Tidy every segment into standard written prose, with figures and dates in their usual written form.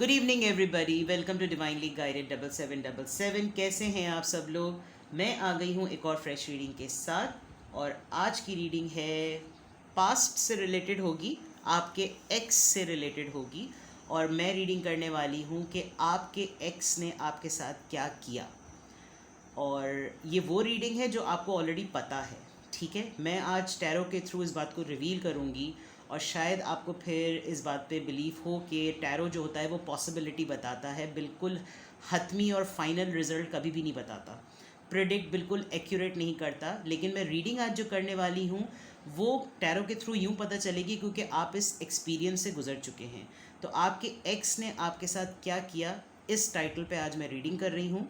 Good evening everybody, welcome to divinely guided 7777। कैसे हैं आप सब लोग। मैं आ गई हूँ एक और फ्रेश रीडिंग के साथ, और आज की रीडिंग है पास्ट से रिलेटेड होगी, आपके एक्स से रिलेटेड होगी। और मैं रीडिंग करने वाली हूँ कि आपके एक्स ने आपके साथ क्या किया। और ये वो रीडिंग है जो आपको ऑलरेडी पता है, ठीक है। मैं आज टैरो के थ्रू इस बात को रिवील करूँगी, और शायद आपको फिर इस बात पे बिलीव हो कि टैरो जो होता है वो पॉसिबिलिटी बताता है, बिल्कुल हतमी और फाइनल रिजल्ट कभी भी नहीं बताता, प्रिडिक्ट बिल्कुल एक्यूरेट नहीं करता। लेकिन मैं रीडिंग आज जो करने वाली हूँ वो टैरो के थ्रू यूँ पता चलेगी क्योंकि आप इस एक्सपीरियंस से गुजर चुके हैं। तो आपके एक्स ने आपके साथ क्या किया, इस टाइटल पे आज मैं रीडिंग कर रही हूँ।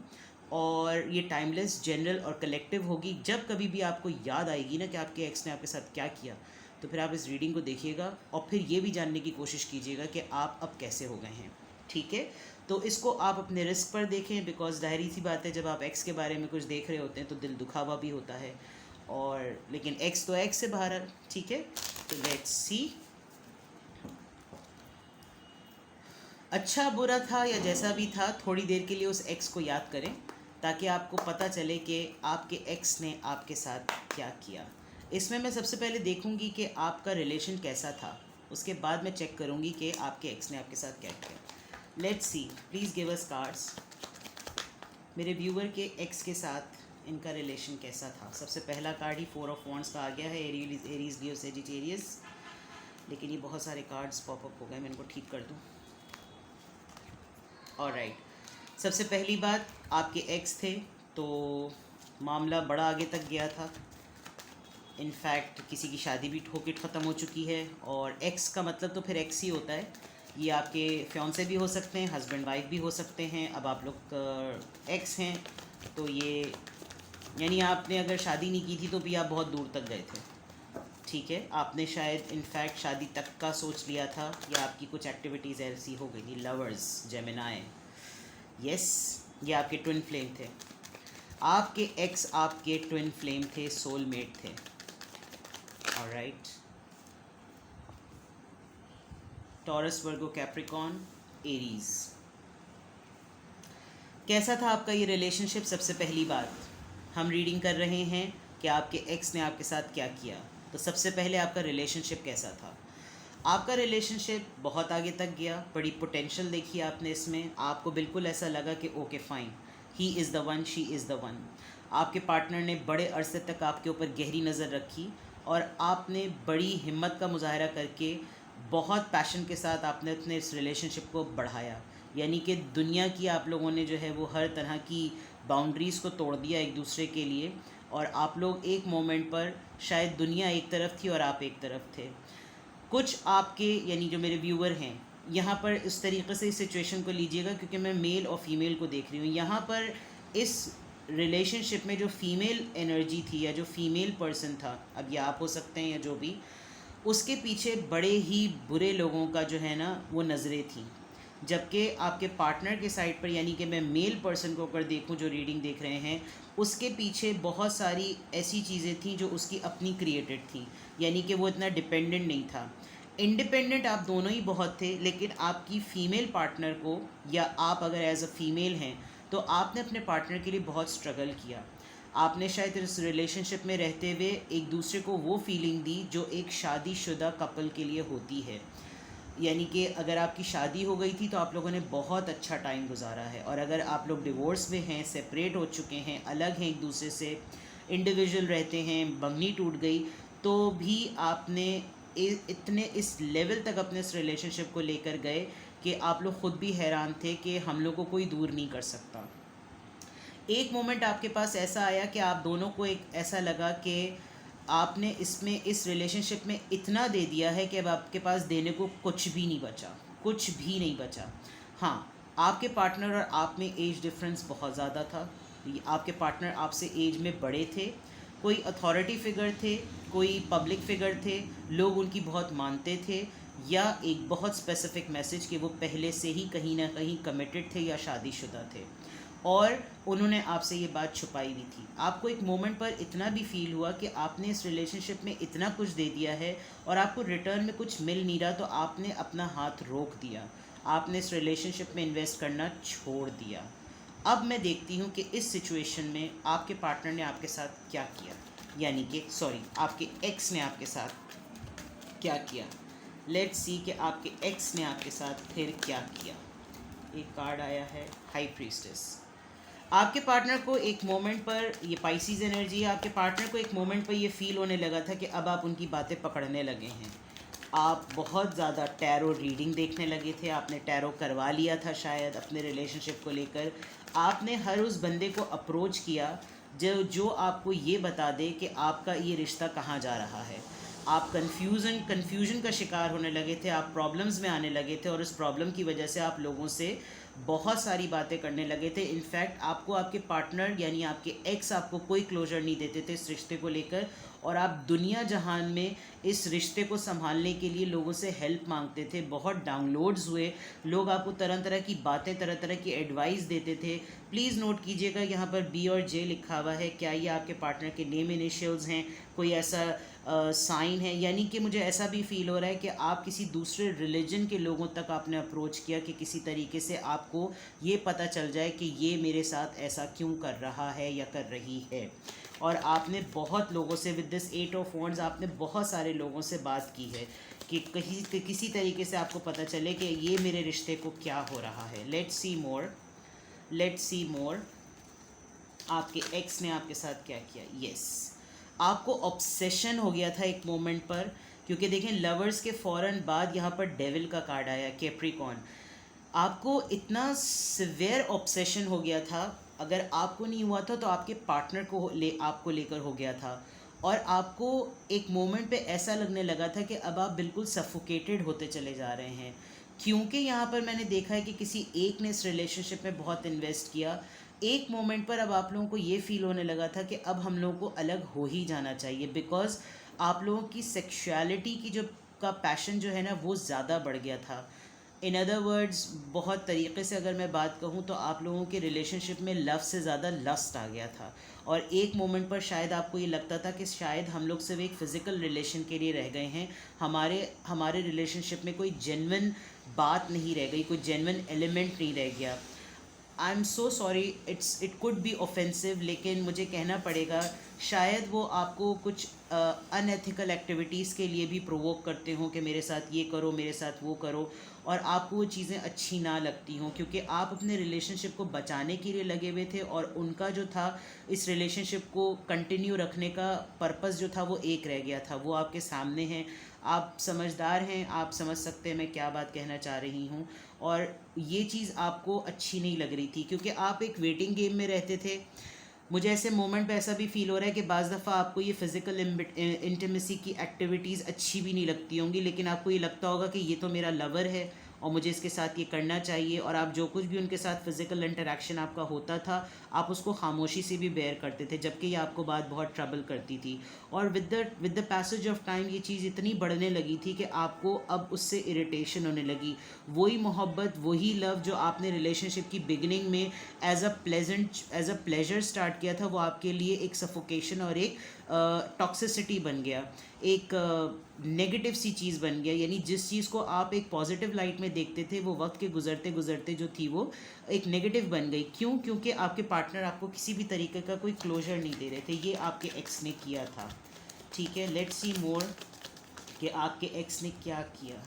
और ये टाइमलेस, जनरल और कलेक्टिव होगी। जब कभी भी आपको याद आएगी ना कि आपके एक्स ने आपके साथ क्या किया, तो फिर आप इस रीडिंग को देखिएगा और फिर ये भी जानने की कोशिश कीजिएगा कि आप अब कैसे हो गए हैं, ठीक है। तो इसको आप अपने रिस्क पर देखें, बिकॉज जाहिर सी बात है जब आप एक्स के बारे में कुछ देख रहे होते हैं तो दिल दुखा हुआ भी होता है। और लेकिन एक्स तो एक्स से बाहर है, ठीक है। तो लेट्स सी। अच्छा बुरा था या जैसा भी था, थोड़ी देर के लिए उस एक्स को याद करें ताकि आपको पता चले कि आपके एक्स ने आपके साथ क्या किया। इसमें मैं सबसे पहले देखूंगी कि आपका रिलेशन कैसा था, उसके बाद मैं चेक करूंगी कि आपके एक्स ने आपके साथ क्या किया। Let's see, please give us cards. मेरे व्यूवर के एक्स के साथ इनका रिलेशन कैसा था। सबसे पहला कार्ड ही 4 ऑफ वॉन्ड्स का आ गया है, एरीज लियो सेजिटेरियस। लेकिन ये बहुत सारे कार्ड्स पॉपअप हो गए, मैं इनको ठीक कर दूँ। ऑलराइट, सबसे पहली बात, आपके एक्स थे तो मामला बड़ा आगे तक गया था। इनफैक्ट किसी की शादी भी ठोके ख़त्म हो चुकी है। और एक्स का मतलब तो फिर एक्स ही होता है। ये आपके फियांसे भी हो सकते हैं, हस्बैंड वाइफ भी हो सकते हैं। अब आप लोग एक्स हैं तो ये यानी आपने अगर शादी नहीं की थी तो भी आप बहुत दूर तक गए थे, ठीक है। आपने शायद इनफैक्ट शादी तक का सोच लिया था, या आपकी कुछ एक्टिविटीज़ ऐसी हो गई थी। लवर्स, जेमिनाई, यस, ये आपके ट्विन फ्लेम थे। आपके एक्स आपके ट्विन फ्लेम थे, सोलमेट थे। ऑलराइट, टॉरस, वर्गो, कैप्रिकॉन, एरीज। कैसा था आपका ये रिलेशनशिप। सबसे पहली बात, हम रीडिंग कर रहे हैं कि आपके एक्स ने आपके साथ क्या किया। तो सबसे पहले आपका रिलेशनशिप कैसा था। आपका रिलेशनशिप बहुत आगे तक गया, बड़ी पोटेंशियल देखी आपने इसमें। आपको बिल्कुल ऐसा लगा कि okay fine, he is the one, she is the one. आपके पार्टनर ने बड़े अरसे तक आपके ऊपर गहरी नज़र रखी, और आपने बड़ी हिम्मत का मुजाहरा करके बहुत पैशन के साथ आपने अपने इस रिलेशनशिप को बढ़ाया। यानी कि दुनिया की आप लोगों ने जो है वो हर तरह की बाउंड्रीज़ को तोड़ दिया एक दूसरे के लिए। और आप लोग एक मोमेंट पर शायद दुनिया एक तरफ थी और आप एक तरफ थे। कुछ आपके यानी जो मेरे व्यूअर हैं यहाँ पर इस तरीके से इस सिचुएशन को लीजिएगा, क्योंकि मैं मेल और फीमेल को देख रही हूँ यहाँ पर। इस रिलेशनशिप में जो फीमेल एनर्जी थी या जो फीमेल पर्सन था, अब ये आप हो सकते हैं या जो भी, उसके पीछे बड़े ही बुरे लोगों का जो है ना वो नज़रें थी। जबकि आपके पार्टनर के साइड पर, यानी कि मैं मेल पर्सन को अगर देखूं जो रीडिंग देख रहे हैं, उसके पीछे बहुत सारी ऐसी चीज़ें थी जो उसकी अपनी क्रिएटेड थी। यानी कि वो इतना डिपेंडेंट नहीं था। इंडिपेंडेंट आप दोनों ही बहुत थे, लेकिन आपकी फ़ीमेल पार्टनर को, या आप अगर एज अ फीमेल हैं तो आपने अपने पार्टनर के लिए बहुत स्ट्रगल किया। आपने शायद इस रिलेशनशिप में रहते हुए एक दूसरे को वो फीलिंग दी जो एक शादीशुदा कपल के लिए होती है। यानी कि अगर आपकी शादी हो गई थी तो आप लोगों ने बहुत अच्छा टाइम गुजारा है, और अगर आप लोग डिवोर्स में हैं, सेपरेट हो चुके हैं, अलग हैं एक दूसरे से, इंडिविजुअल रहते हैं, बंगनी टूट गई, तो भी आपने इतने इस लेवल तक अपने इस रिलेशनशिप को लेकर गए कि आप लोग ख़ुद भी हैरान थे कि हम लोग को कोई दूर नहीं कर सकता। एक मोमेंट आपके पास ऐसा आया कि आप दोनों को एक ऐसा लगा कि आपने इसमें इस रिलेशनशिप में इतना दे दिया है कि अब आपके पास देने को कुछ भी नहीं बचा, कुछ भी नहीं बचा। हाँ, आपके पार्टनर और आप में एज डिफरेंस बहुत ज़्यादा था। आपके पार्टनर आपसे एज में बड़े थे, कोई अथॉरिटी फिगर थे, कोई पब्लिक फिगर थे, लोग उनकी बहुत मानते थे, या एक बहुत स्पेसिफिक मैसेज कि वो पहले से ही कहीं ना कहीं कमिटेड थे या शादीशुदा थे, और उन्होंने आपसे ये बात छुपाई भी थी। आपको एक मोमेंट पर इतना भी फील हुआ कि आपने इस रिलेशनशिप में इतना कुछ दे दिया है और आपको रिटर्न में कुछ मिल नहीं रहा, तो आपने अपना हाथ रोक दिया। आपने इस रिलेशनशिप में इन्वेस्ट करना छोड़ दिया। अब मैं देखती हूँ कि इस सिचुएशन में आपके पार्टनर ने आपके साथ क्या किया, यानी कि आपके एक्स ने आपके साथ क्या किया। लेट्स सी कि आपके एक्स ने आपके साथ फिर क्या किया। एक कार्ड आया है हाई प्रीस्टेस। आपके पार्टनर को एक मोमेंट पर, ये पाइसीज एनर्जी है, आपके पार्टनर को एक मोमेंट पर ये फील होने लगा था कि अब आप उनकी बातें पकड़ने लगे हैं। आप बहुत ज़्यादा टैरो रीडिंग देखने लगे थे, आपने टैरो करवा लिया था शायद अपने रिलेशनशिप को लेकर। आपने हर उस बंदे को अप्रोच किया जो आपको ये बता दे कि आपका ये रिश्ता कहाँ जा रहा है। आप कन्फ्यूजन का शिकार होने लगे थे, आप प्रॉब्लम्स में आने लगे थे और उस प्रॉब्लम की वजह से आप लोगों से बहुत सारी बातें करने लगे थे। इनफैक्ट आपको आपके पार्टनर यानी आपके एक्स आपको कोई क्लोजर नहीं देते थे इस रिश्ते को लेकर, और आप दुनिया जहान में इस रिश्ते को संभालने के लिए लोगों से हेल्प मांगते थे। बहुत डाउनलोड्स हुए, लोग आपको तरह तरह की बातें, तरह तरह की एडवाइस देते थे। प्लीज़ नोट कीजिएगा यहाँ पर बी और जे लिखा हुआ है, क्या ये आपके पार्टनर के नेम इनिशियल्स हैं, कोई ऐसा साइन है? यानी कि मुझे ऐसा भी फील हो रहा है कि आप किसी दूसरे रिलीजन के लोगों तक आपने अप्रोच किया कि किसी तरीके से आपको ये पता चल जाए कि ये मेरे साथ ऐसा क्यों कर रहा है या कर रही है। और आपने बहुत लोगों से, विद दिस 8 ऑफ वॉन्ड्स, आपने बहुत सारे लोगों से बात की है कि किसी तरीके से आपको पता चले कि ये मेरे रिश्ते को क्या हो रहा है। लेट्स सी मोर। आपके एक्स ने आपके साथ क्या किया? यस, आपको ऑब्सेशन हो गया था एक मोमेंट पर, क्योंकि देखें लवर्स के फ़ौरन बाद यहाँ पर डेविल का कार्ड आया, कैप्रिकॉर्न। आपको इतना सिवियर ऑब्सेशन हो गया था, अगर आपको नहीं हुआ था तो आपके पार्टनर को आपको लेकर हो गया था। और आपको एक मोमेंट पे ऐसा लगने लगा था कि अब आप बिल्कुल सफोकेटेड होते चले जा रहे हैं, क्योंकि यहाँ पर मैंने देखा है कि किसी एक ने इस रिलेशनशिप में बहुत इन्वेस्ट किया। एक मोमेंट पर अब आप लोगों को ये फील होने लगा था कि अब हम लोगों को अलग हो ही जाना चाहिए, बिकॉज़ आप लोगों की सेक्सुअलिटी की जो का पैशन जो है ना वो ज़्यादा बढ़ गया था। इन अदर वर्ड्स, बहुत तरीके से अगर मैं बात कहूँ तो आप लोगों के रिलेशनशिप में लव से ज़्यादा लस्ट आ गया था। और एक मोमेंट पर शायद आपको ये लगता था कि शायद हम लोग सिर्फ एक फ़िज़िकल रिलेशन के लिए रह गए हैं, हमारे रिलेशनशिप में कोई जेन्युइन बात नहीं रह गई, कोई जेन्युइन एलिमेंट नहीं रह गया। I am so sorry, it could be offensive, लेकिन मुझे कहना पड़ेगा, शायद वो आपको कुछ अनएथिकल एक्टिविटीज़ के लिए भी प्रोवोक करते हों कि मेरे साथ ये करो, मेरे साथ वो करो, और आपको वो चीज़ें अच्छी ना लगती हों, क्योंकि आप अपने रिलेशनशिप को बचाने के लिए लगे हुए थे और उनका जो था इस रिलेशनशिप को कंटिन्यू रखने का पर्पस जो था वो एक रह गया था। वो आपके सामने है, आप समझदार हैं, आप समझ सकते हैं मैं क्या बात कहना चाह रही हूँ। और ये चीज़ आपको अच्छी नहीं लग रही थी, क्योंकि आप एक वेटिंग गेम में रहते थे। मुझे ऐसे मोमेंट पे ऐसा भी फील हो रहा है कि बाज़ दफ़ा आपको ये फ़िज़िकल इंटीमेसी की एक्टिविटीज़ अच्छी भी नहीं लगती होंगी, लेकिन आपको ये लगता होगा कि ये तो मेरा लवर है और मुझे इसके साथ ये करना चाहिए, और आप जो कुछ भी उनके साथ फ़िज़िकल इंटरेक्शन आपका होता था आप उसको खामोशी से भी बेयर करते थे, जबकि ये आपको बात बहुत ट्रबल करती थी। और with the passage of time ये चीज़ इतनी बढ़ने लगी थी कि आपको अब उससे इरिटेशन होने लगी। वही मोहब्बत, वही लव जो आपने रिलेशनशिप की बिगिनिंग में एज अ प्लेजर स्टार्ट किया था, वो आपके लिए एक सफोकेशन और एक टॉक्सिसिटी बन गया, एक नेगेटिव सी चीज़ बन गया। यानी जिस चीज़ को आप एक पॉजिटिव लाइट में देखते थे, वो वक्त के गुजरते गुजरते जो थी वो एक नेगेटिव बन गई। क्यों? क्योंकि आपके पार्टनर आपको किसी भी तरीके का कोई क्लोजर नहीं दे रहे थे। ये आपके एक्स ने किया था। ठीक है, लेट्स सी मोर कि आपके एक्स ने क्या किया।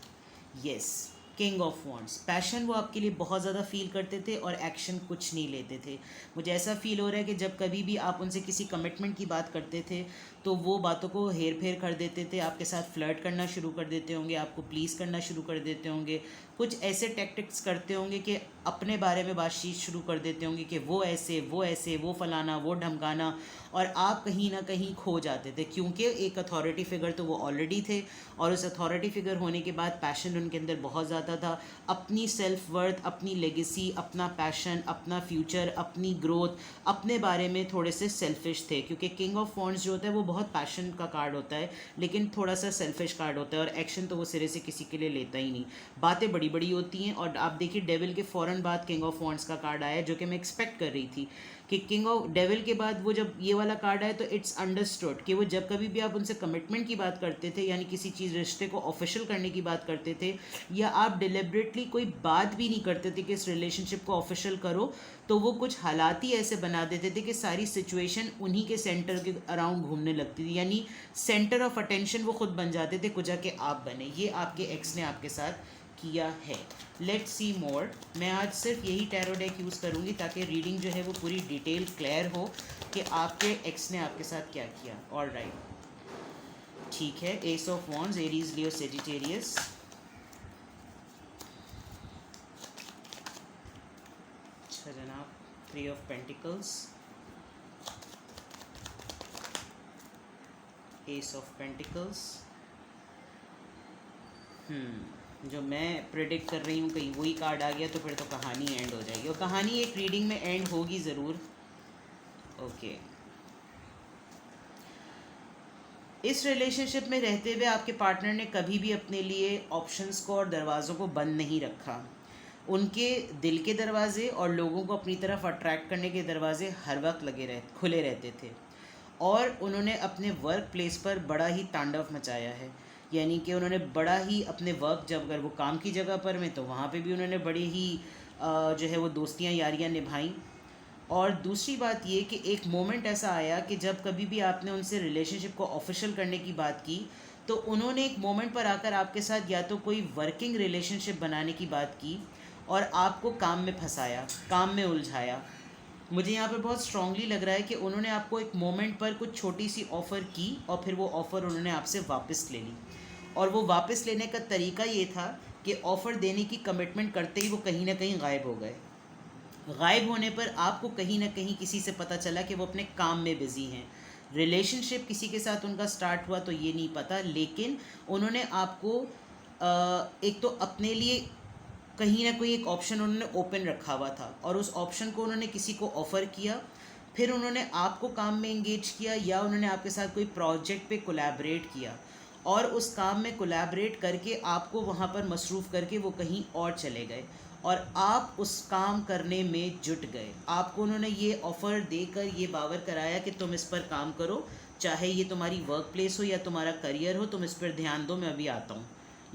Yes, king of wands, passion वो आपके लिए बहुत ज़्यादा फील करते थे और एक्शन कुछ नहीं लेते थे। मुझे ऐसा फील हो रहा है कि जब कभी भी आप उनसे किसी कमिटमेंट की बात करते थे तो वो बातों को हेर फेर कर देते थे, आपके साथ फ्लर्ट करना शुरू कर देते होंगे, आपको प्लीज़ करना शुरू कर देते होंगे, कुछ ऐसे टैक्टिक्स करते होंगे कि अपने बारे में बातचीत शुरू कर देते होंगे कि वो ऐसे, वो फलाना, वो ढमकाना, और आप कहीं ना कहीं खो जाते थे, क्योंकि एक अथॉरिटी फिगर तो वो ऑलरेडी थे, और उस अथॉरिटी फिगर होने के बाद पैशन उनके अंदर बहुत ज़्यादा था। अपनी सेल्फ वर्थ, अपनी लेगेसी, अपना पैशन, अपना फ्यूचर, अपनी ग्रोथ, अपने बारे में थोड़े से सेल्फिश थे, क्योंकि किंग ऑफ वॉन्ड्स जो होता है वो बहुत पैशन का कार्ड होता है, लेकिन थोड़ा सा सेल्फिश कार्ड होता है, और एक्शन तो वो सिरे से किसी के लिए लेता ही नहीं। बातें बड़ी बड़ी होती हैं। और आप देखिए डेविल के फ़ौरन बाद किंग ऑफ वॉन्ड्स का कार्ड आया, जो कि मैं एक्सपेक्ट कर रही थी कि किंग ऑफ डेविल के बाद वो जब ये वाला कार्ड आया तो इट्स अंडरस्टूड कि वो जब कभी भी आप उनसे कमिटमेंट की बात करते थे, यानी किसी चीज़ रिश्ते को ऑफिशियल करने की बात करते थे, या आप डिलिबरेटली कोई बात भी नहीं करते थे कि इस रिलेशनशिप को ऑफिशियल करो, तो वो कुछ हालात ही ऐसे बना देते थे कि सारी सिचुएशन उन्हीं के सेंटर के अराउंड घूमने लगती थी, यानी सेंटर ऑफ अटेंशन वो खुद बन जाते थे, कुछ जाके आप बने। ये आपके एक्स ने आपके साथ किया है। लेट्स सी मोर। मैं आज सिर्फ यही टैरो डेक यूज़ करूँगी ताकि रीडिंग जो है वो पूरी डिटेल क्लियर हो कि आपके एक्स ने आपके साथ क्या किया। ऑल राइट, ठीक है। S of wands, Aries, Leo, Sagittarius. अच्छा जनाब, 3 of pentacles, S of pentacles. जो मैं प्रेडिक्ट कर रही हूँ कहीं वही कार्ड आ गया तो फिर तो कहानी एंड हो जाएगी, और कहानी एक रीडिंग में एंड होगी ज़रूर। ओके, इस रिलेशनशिप में रहते हुए आपके पार्टनर ने कभी भी अपने लिए ऑप्शंस को और दरवाज़ों को बंद नहीं रखा। उनके दिल के दरवाजे और लोगों को अपनी तरफ अट्रैक्ट करने के दरवाजे हर वक्त खुले रहते थे, और उन्होंने अपने वर्क प्लेस पर बड़ा ही तांडव मचाया है। यानी कि उन्होंने बड़ा ही अपने वर्क, जब अगर वो काम की जगह पर में तो वहाँ पे भी उन्होंने बड़ी ही जो है वो दोस्तियाँ यारियाँ निभाई। और दूसरी बात ये कि एक मोमेंट ऐसा आया कि जब कभी भी आपने उनसे रिलेशनशिप को ऑफिशियल करने की बात की तो उन्होंने एक मोमेंट पर आकर आपके साथ या तो कोई वर्किंग रिलेशनशिप बनाने की बात की और आपको काम में फंसाया, काम में उलझाया। मुझे यहाँ पे बहुत स्ट्रांगली लग रहा है कि उन्होंने आपको एक मोमेंट पर कुछ छोटी सी ऑफ़र की और फिर वो ऑफ़र उन्होंने आपसे वापस ले ली, और वो वापस लेने का तरीका ये था कि ऑफ़र देने की कमिटमेंट करते ही वो कहीं ना कहीं गायब हो गए। गायब होने पर आपको कहीं ना कहीं किसी से पता चला कि वो अपने काम में बिज़ी हैं। रिलेशनशिप किसी के साथ उनका स्टार्ट हुआ तो ये नहीं पता, लेकिन उन्होंने आपको एक तो अपने लिए कहीं ना कोई एक ऑप्शन उन्होंने ओपन रखा हुआ था, और उस ऑप्शन को उन्होंने किसी को ऑफ़र किया, फिर उन्होंने आपको काम में इंगेज किया या उन्होंने आपके साथ कोई प्रोजेक्ट पे कोलैबोरेट किया, और उस काम में कोलैबोरेट करके आपको वहाँ पर मसरूफ़ करके वो कहीं और चले गए और आप उस काम करने में जुट गए। आपको उन्होंने ये ऑफ़र देकर ये बावर कराया कि तुम इस पर काम करो, चाहे ये तुम्हारी वर्क प्लेस हो या तुम्हारा करियर हो, तुम इस पर ध्यान दो, मैं अभी आता हूँ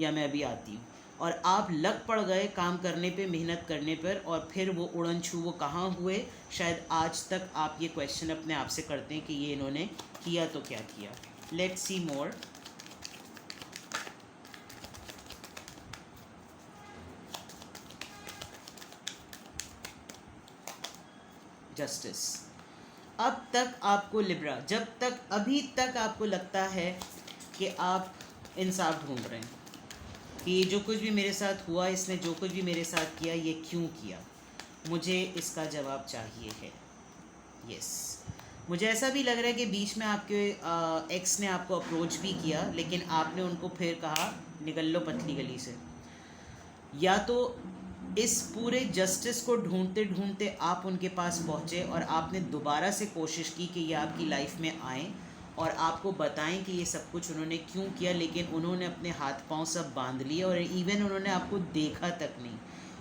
या मैं अभी आती हूँ। और आप लग पड़ गए काम करने पे, मेहनत करने पर, और फिर वो उड़न छू वो कहाँ हुए, शायद आज तक आप ये क्वेश्चन अपने आप से करते हैं कि ये इन्होंने किया तो क्या किया। Let's see more. जस्टिस। अब तक आपको लिब्रा, जब तक अभी तक आपको लगता है कि आप इंसाफ ढूंढ रहे हैं कि जो कुछ भी मेरे साथ हुआ, इसने जो कुछ भी मेरे साथ किया, ये क्यों किया, मुझे इसका जवाब चाहिए है। यस, मुझे ऐसा भी लग रहा है कि बीच में आपके एक्स ने आपको अप्रोच भी किया, लेकिन आपने उनको फिर कहा निकल लो पतली गली से। या तो इस पूरे जस्टिस को ढूंढते ढूंढते आप उनके पास पहुँचे और आपने दोबारा से कोशिश की कि ये आपकी लाइफ में आएँ और आपको बताएं कि ये सब कुछ उन्होंने क्यों किया, लेकिन उन्होंने अपने हाथ पांव सब बांध लिए और इवन उन्होंने आपको देखा तक नहीं,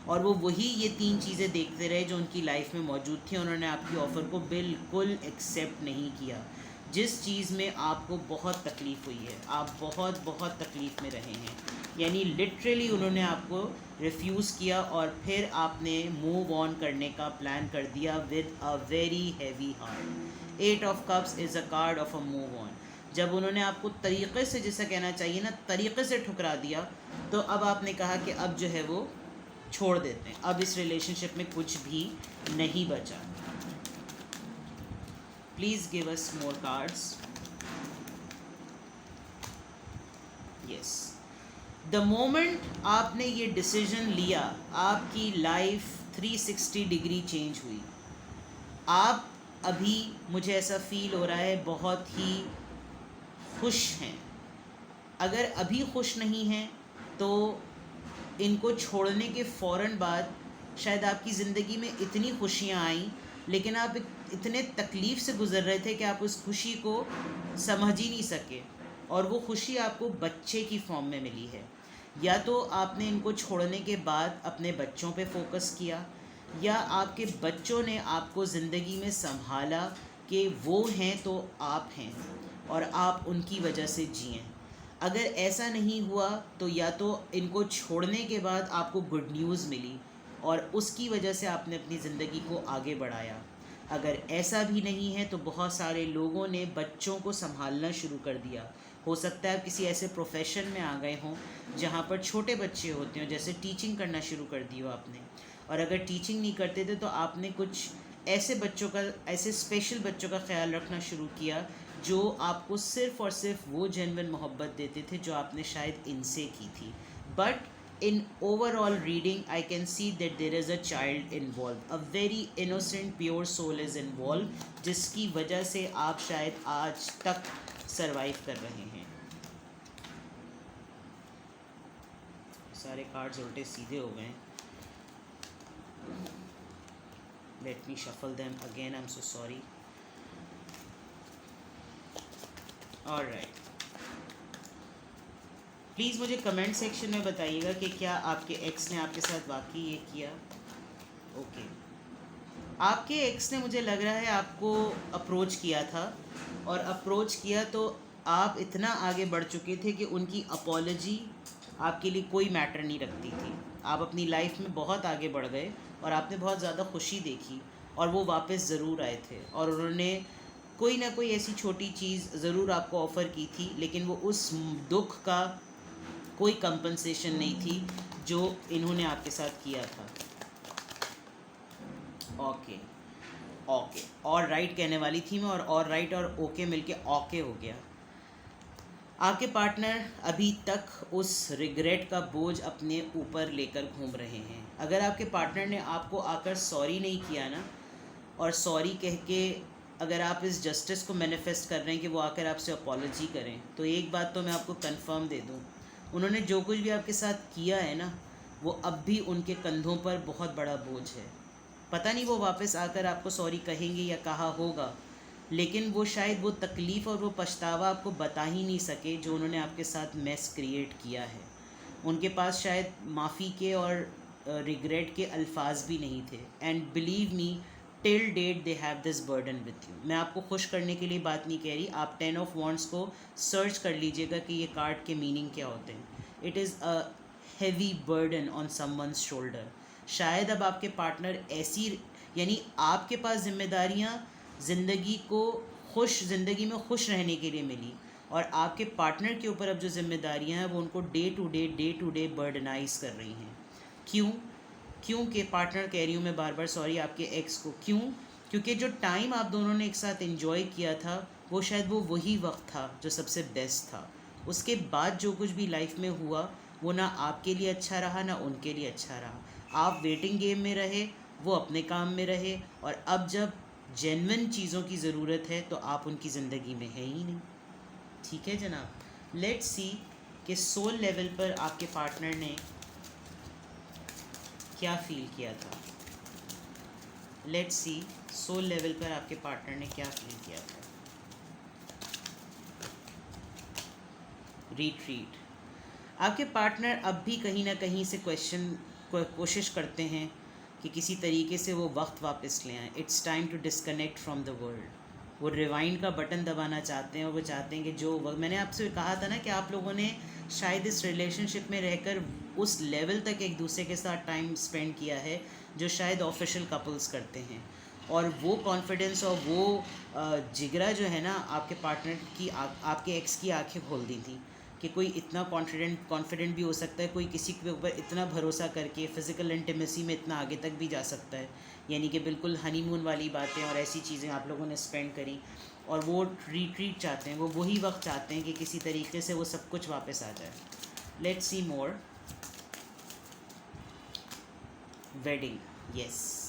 और वो वही ये 3 चीज़ें देखते रहे जो उनकी लाइफ में मौजूद थी। उन्होंने आपकी ऑफ़र को बिल्कुल एक्सेप्ट नहीं किया। जिस चीज़ में आपको बहुत तकलीफ़ हुई है, आप बहुत बहुत तकलीफ़ में रहे हैं, यानी लिटरली उन्होंने आपको रिफ्यूज़ किया और फिर आपने मूव ऑन करने का प्लान कर दिया with a very heavy heart. 8 of cups is a card of a move on. जब उन्होंने आपको तरीक़े से, जैसा कहना चाहिए ना, तरीक़े से ठुकरा दिया, तो अब आपने कहा कि अब जो है वो छोड़ देते हैं, अब इस रिलेशनशिप में कुछ भी नहीं बचा। Please give us more cards. Yes, the moment आपने ये डिसीजन लिया, आपकी लाइफ 360 डिग्री चेंज हुई। आप अभी, मुझे ऐसा फील हो रहा है, बहुत ही खुश हैं। अगर अभी खुश नहीं हैं तो इनको छोड़ने के फ़ौरन बाद शायद आपकी ज़िंदगी में इतनी खुशियाँ आईं, लेकिन आप इतने तकलीफ़ से गुज़र रहे थे कि आप उस खुशी को समझ ही नहीं सके, और वो खुशी आपको बच्चे की फॉर्म में मिली है। या तो आपने इनको छोड़ने के बाद अपने बच्चों पे फोकस किया, या आपके बच्चों ने आपको ज़िंदगी में संभाला कि वो हैं तो आप हैं और आप उनकी वजह से जिएं। अगर ऐसा नहीं हुआ तो या तो इनको छोड़ने के बाद आपको गुड न्यूज़ मिली और उसकी वजह से आपने अपनी ज़िंदगी को आगे बढ़ाया। अगर ऐसा भी नहीं है तो बहुत सारे लोगों ने बच्चों को संभालना शुरू कर दिया। हो सकता है आप किसी ऐसे प्रोफेशन में आ गए हों जहाँ पर छोटे बच्चे होते हों, जैसे टीचिंग करना शुरू कर दी हो आपने, और अगर टीचिंग नहीं करते थे तो आपने कुछ ऐसे बच्चों का, ऐसे स्पेशल बच्चों का ख्याल रखना शुरू किया जो आपको सिर्फ़ और सिर्फ वो जेन्युइन मोहब्बत देते थे जो आपने शायद इनसे की थी। But in overall reading I can see that there is a child involved, a very innocent pure soul is involved, जिसकी वजह से आप शायद आज तक सरवाइव कर रहे हैं। सारे कार्ड्स उल्टे सीधे हो गए। Let me shuffle them again, I am so sorry. Alright, please मुझे कमेंट सेक्शन में बताइएगा कि क्या आपके एक्स ने आपके साथ वाकई ये किया। ओके, आपके एक्स ने, मुझे लग रहा है, आपको अप्रोच किया था, और अप्रोच किया तो आप इतना आगे बढ़ चुके थे कि उनकी अपॉलजी आपके लिए कोई मैटर नहीं रखती थी। आप अपनी लाइफ में बहुत आगे बढ़ गए और आपने बहुत ज़्यादा खुशी देखी, और वो वापस ज़रूर आए थे और उन्होंने कोई ना कोई ऐसी छोटी चीज़ ज़रूर आपको ऑफ़र की थी, लेकिन वो उस दुख का कोई कंपनसेशन नहीं थी जो इन्होंने आपके साथ किया था। ओके ओके, और राइट कहने वाली थी मैं, और राइट और ओके मिलके ओके हो गया। आपके पार्टनर अभी तक उस रिग्रेट का बोझ अपने ऊपर लेकर घूम रहे हैं। अगर आपके पार्टनर ने आपको आकर सॉरी नहीं किया ना, और सॉरी कह के अगर आप इस जस्टिस को मैनिफेस्ट कर रहे हैं कि वो आकर आपसे अपॉलजी करें, तो एक बात तो मैं आपको कंफर्म दे दूं, उन्होंने जो कुछ भी आपके साथ किया है ना, वो अब भी उनके कंधों पर बहुत बड़ा बोझ है। पता नहीं वो वापस आकर आपको सॉरी कहेंगे या कहा होगा, लेकिन वो शायद वो तकलीफ़ और वो पछतावा आपको बता ही नहीं सके जो उन्होंने आपके साथ मैस क्रिएट किया है। उनके पास शायद माफ़ी के और रिग्रेट के अल्फाज भी नहीं थे। And believe me, till date they have this burden with you. मैं आपको खुश करने के लिए बात नहीं कह रही, आप 10 ऑफ वॉन्ड्स को सर्च कर लीजिएगा कि ये कार्ड के मीनिंग क्या होते हैं। It is a heavy burden on someone's shoulder. शायद अब आपके पार्टनर ऐसी, यानी आपके पास जिम्मेदारियाँ ज़िंदगी में खुश रहने के लिए मिली, और आपके पार्टनर के ऊपर अब जो जिम्मेदारियां हैं वो उनको डे टू डे बर्डनाइज कर रही हैं। क्यों के पार्टनर कह रही हूँ मैं बार बार, सॉरी, आपके एक्स को। क्यों? क्योंकि जो टाइम आप दोनों ने एक साथ एंजॉय किया था वो शायद वो वही वक्त था जो सबसे बेस्ट था। उसके बाद जो कुछ भी लाइफ में हुआ वो ना आपके लिए अच्छा रहा ना उनके लिए अच्छा रहा। आप वेटिंग गेम में रहे, वो अपने काम में रहे, और अब जब जेन्युइन चीज़ों की ज़रूरत है तो आप उनकी ज़िंदगी में है ही नहीं। ठीक है जनाब, लेट्स सी कि सोल लेवल पर आपके पार्टनर ने क्या फील किया था। लेट्स सी, सोल लेवल पर आपके पार्टनर ने क्या फील किया था। रिट्रीट, आपके पार्टनर अब भी कहीं ना कहीं से कोशिश करते हैं कि किसी तरीके से वो वक्त वापस ले आएँ। It's time to disconnect from the world. वो रिवाइंड का बटन दबाना चाहते हैं, और वो चाहते हैं कि जो वक्त, मैंने आपसे कहा था ना कि आप लोगों ने शायद इस रिलेशनशिप में रहकर उस लेवल तक एक दूसरे के साथ टाइम स्पेंड किया है जो शायद ऑफिशियल कपल्स करते हैं, और वो कॉन्फिडेंस और वो जिगरा जो है ना, आपके पार्टनर की आपके एक्स की आंखें खोल दी थी कि कोई इतना कॉन्फिडेंट भी हो सकता है, कोई किसी के ऊपर इतना भरोसा करके फ़िज़िकल इंटीमेसी में इतना आगे तक भी जा सकता है। यानी कि बिल्कुल हनीमून वाली बातें और ऐसी चीज़ें आप लोगों ने स्पेंड करी, और वो रिट्रीट चाहते हैं, वो वही वक्त चाहते हैं कि किसी तरीके से वो सब कुछ वापस आ जाए। Let's see more. Wedding, yes.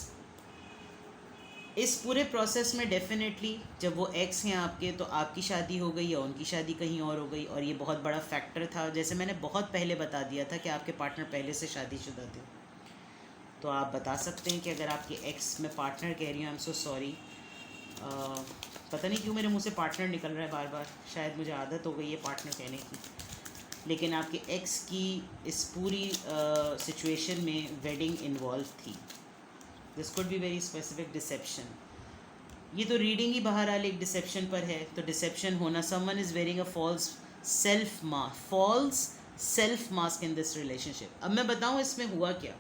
इस पूरे प्रोसेस में डेफिनेटली जब वो एक्स हैं आपके, तो आपकी शादी हो गई या उनकी शादी कहीं और हो गई, और ये बहुत बड़ा फैक्टर था। जैसे मैंने बहुत पहले बता दिया था कि आपके पार्टनर पहले से शादीशुदा थे, तो आप बता सकते हैं कि अगर आपके एक्स, में पार्टनर कह रही हूँ, आई एम सो सॉरी, पता नहीं क्यों मेरे मुंह से पार्टनर निकल रहा है बार बार, शायद मुझे आदत हो गई है पार्टनर कहने की। लेकिन आपके एक्स की इस पूरी सिचुएशन में वेडिंग इन्वॉल्व थी। This could be very specific deception. ये तो रीडिंग ही बहरहाल एक डिसेप्शन पर है, तो डिसेप्शन होना, someone is wearing a false self mask in this relationship. अब मैं बताऊँ इसमें हुआ क्या।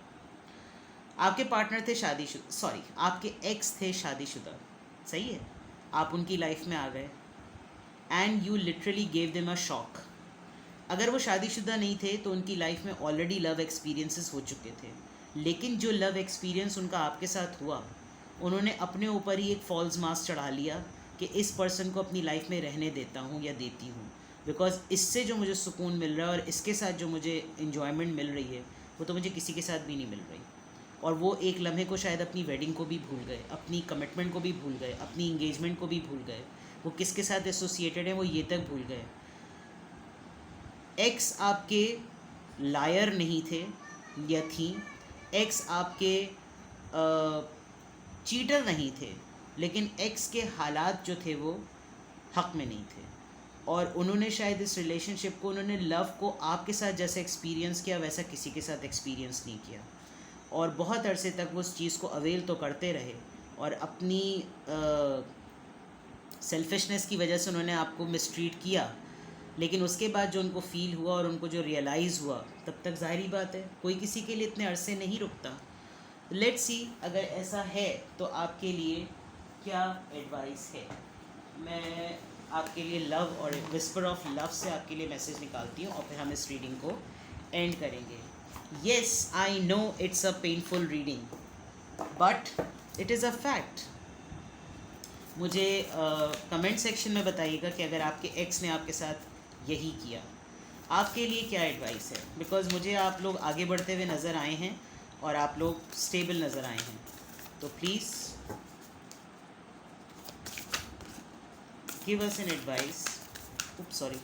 आपके पार्टनर थे शादीशुदा, सॉरी आपके एक्स थे शादीशुदा, सही है, आप उनकी लाइफ में आ गए and you literally gave them a shock. अगर वो शादीशुदा नहीं थे तो उनकी लाइफ में ऑलरेडी लव एक्सपीरियंसेस हो चुके थे, लेकिन जो लव एक्सपीरियंस उनका आपके साथ हुआ, उन्होंने अपने ऊपर ही एक फॉल्स मास्क चढ़ा लिया कि इस पर्सन को अपनी लाइफ में रहने देता हूँ या देती हूँ, बिकॉज इससे जो मुझे सुकून मिल रहा है और इसके साथ जो मुझे इन्जॉयमेंट मिल रही है वो तो मुझे किसी के साथ भी नहीं मिल रही। और वो एक लम्हे को शायद अपनी वेडिंग को भी भूल गए, अपनी कमिटमेंट को भी भूल गए, अपनी इंगेजमेंट को भी भूल गए, वो किसके साथ एसोसिएटेड है वो ये तक भूल गए। एक्स आपके लायर नहीं थे या थी, एक्स आपके चीटर नहीं थे, लेकिन एक्स के हालात जो थे वो हक में नहीं थे, और उन्होंने शायद इस रिलेशनशिप को, उन्होंने लव को आपके साथ जैसे एक्सपीरियंस किया वैसा किसी के साथ एक्सपीरियंस नहीं किया, और बहुत अरसे तक वो उस चीज़ को अवेल तो करते रहे, और अपनी सेल्फिशनेस की वजह से उन्होंने आपको मिसट्रीट किया, लेकिन उसके बाद जो उनको फ़ील हुआ और उनको जो रियलाइज़ हुआ, तब तक ज़ाहिरी बात है कोई किसी के लिए इतने अरसे नहीं रुकता। लेट्स सी अगर ऐसा है तो आपके लिए क्या एडवाइस है। मैं आपके लिए लव और विस्पर ऑफ लव से आपके लिए मैसेज निकालती हूँ और फिर हम इस रीडिंग को एंड करेंगे। Yes I know it's a painful reading but it is a fact. मुझे कमेंट सेक्शन में बताइएगा कि अगर आपके एक्स ने आपके साथ यही किया, आपके लिए क्या एडवाइस है, बिकॉज़ मुझे आप लोग आगे बढ़ते हुए नज़र आए हैं और आप लोग स्टेबल नज़र आए हैं, तो please give us an advice. Sorry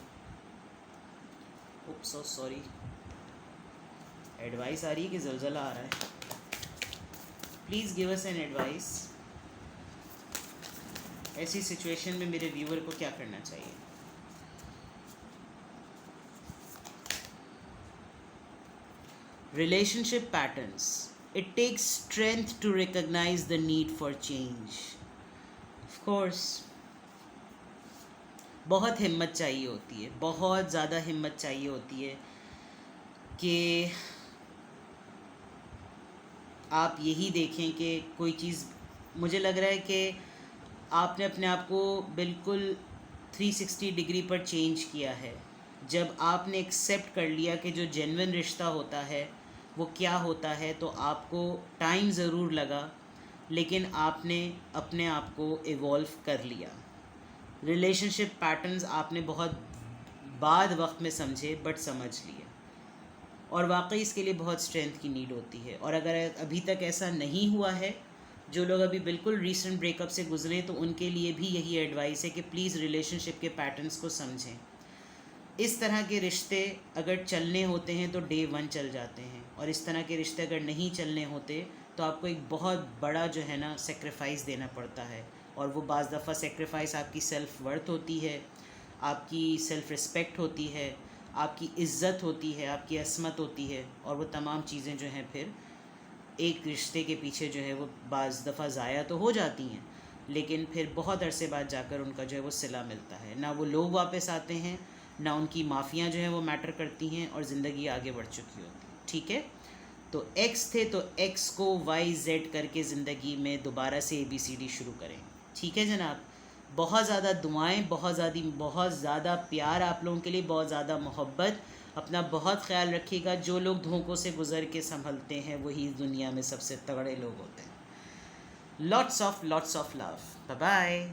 advice आ रही है कि ज़लज़ला आ रहा है। Please give us an advice. ऐसी सिचुएशन में मेरे व्यूअर को क्या करना चाहिए। Relationship patterns. It takes strength to recognize the need for change. Of course, बहुत हिम्मत चाहिए होती है, बहुत ज़्यादा हिम्मत चाहिए होती है कि आप यही देखें कि कोई चीज़, मुझे लग रहा है कि आपने अपने आप को बिल्कुल 360 डिग्री पर चेंज किया है जब आपने एक्सेप्ट कर लिया कि जो जेन्युइन रिश्ता होता है वो क्या होता है। तो आपको टाइम ज़रूर लगा, लेकिन आपने अपने आप को इवॉल्व कर लिया। रिलेशनशिप पैटर्न्स आपने बहुत बाद वक्त में समझे, बट समझ लिए, और वाकई इसके लिए बहुत स्ट्रेंथ की नीड होती है। और अगर अभी तक ऐसा नहीं हुआ है, जो लोग अभी बिल्कुल रीसेंट ब्रेकअप से गुजरे, तो उनके लिए भी यही एडवाइस है कि प्लीज़ रिलेशनशिप के पैटर्न्स को समझें। इस तरह के रिश्ते अगर चलने होते हैं तो डे 1 चल जाते हैं, और इस तरह के रिश्ते अगर नहीं चलने होते तो आपको एक बहुत बड़ा जो है ना सेक्रीफाइस देना पड़ता है। और वो बाज़ दफ़ा सेक्रीफाइस आपकी सेल्फ वर्थ होती है, आपकी सेल्फ रिस्पेक्ट होती है, आपकी इज़्ज़त होती है, आपकी असमत होती है, और वो तमाम चीज़ें जो हैं फिर एक रिश्ते के पीछे जो है वो बाज़ दफ़ा ज़ाया तो हो जाती हैं, लेकिन फिर बहुत अरसे बाद जाकर उनका जो है वो सिला मिलता है। ना वो लोग वापस आते हैं, ना उनकी माफ़ियाँ जो हैं वो मैटर करती हैं, और ज़िंदगी आगे बढ़ चुकी होती है। ठीक है, तो एक्स थे तो एक्स को YZ करके ज़िंदगी में दोबारा से ABCD शुरू करें। ठीक है जनाब, बहुत ज़्यादा दुआएं, बहुत ज़्यादा प्यार आप लोगों के लिए, बहुत ज़्यादा मोहब्बत। अपना बहुत ख्याल रखिएगा। जो लोग धोखों से गुज़र के संभलते हैं वही दुनिया में सबसे तगड़े लोग होते हैं। Lots of love. Bye bye.